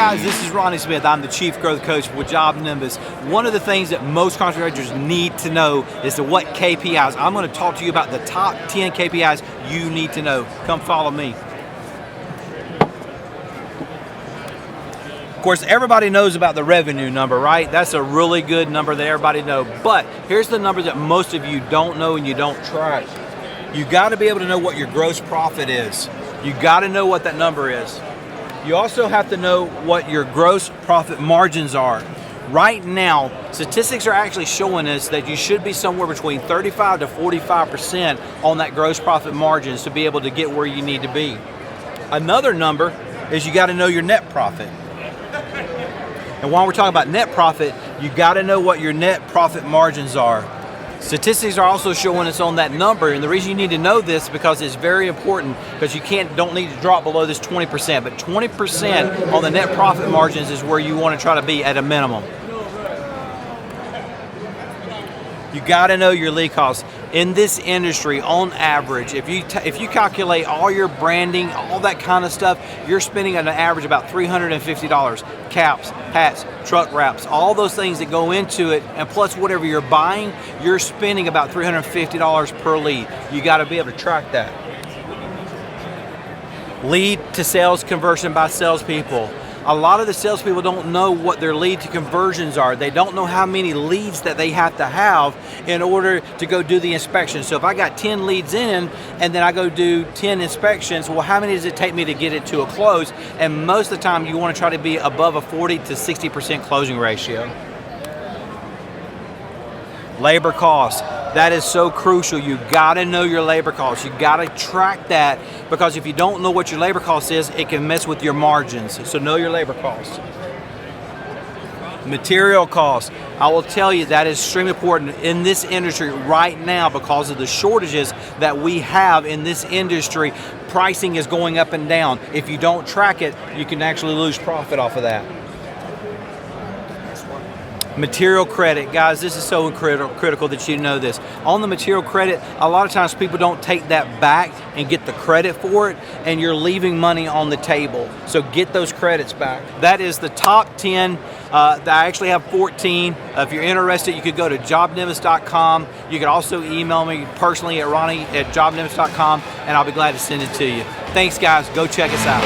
guys, this is Ronnie Smith. I'm the Chief Growth Coach with JobNimbus. One of the things that most content creators need to know is what KPIs. I'm going to talk to you about the top 10 KPIs you need to know. Come follow me. Of course, everybody knows about the revenue number, right? That's a really good number that everybody knows. But here's the number that most of you don't know and you don't track. You got to be able to know what your gross profit is. You got to know what that number is. You also have to know what your gross profit margins are. Right now, statistics are actually showing us that you should be somewhere between 35 to 45% on that gross profit margins to be able to get where you need to be. Another number is you got to know your net profit. And while we're talking about net profit, you got to know what your net profit margins are. Statistics are also showing us on that number, and the reason you need to know this is because it's very important, because you don't need to drop below this 20%, but 20% on the net profit margins is where you want to try to be at a minimum. You got to know your lead costs. In this industry, on average, if you calculate all your branding, all that kind of stuff, you're spending on an average about $350. Caps, hats, truck wraps, all those things that go into it, and plus whatever you're buying, you're spending about $350 per lead. You got to be able to track that. Lead to sales conversion by salespeople. A lot of the salespeople don't know what their lead to conversions are. They don't know how many leads that they have to have in order to go do the inspection. So if I got 10 leads in and then I go do 10 inspections, well, how many does it take me to get it to a close? And most of the time you want to try to be above a 40 to 60% closing ratio. Labor costs. That is so crucial. You gotta know your labor costs. You gotta track that, because if you don't know what your labor cost is, it can mess with your margins. So know your labor costs. Material costs. I will tell you that is extremely important in this industry right now because of the shortages that we have in this industry. Pricing is going up and down. If you don't track it, you can actually lose profit off of that. Material credit, guys, this is so critical that you know this. On the material credit, a lot of times people don't take that back and get the credit for it, and you're leaving money on the table. So get those credits back. That is the top 10. I actually have 14. If you're interested, you could go to JobNimbus.com. You could also email me personally at Ronnie@JobNimbus.com, and I'll be glad to send it to you. Thanks, guys. Go check us out.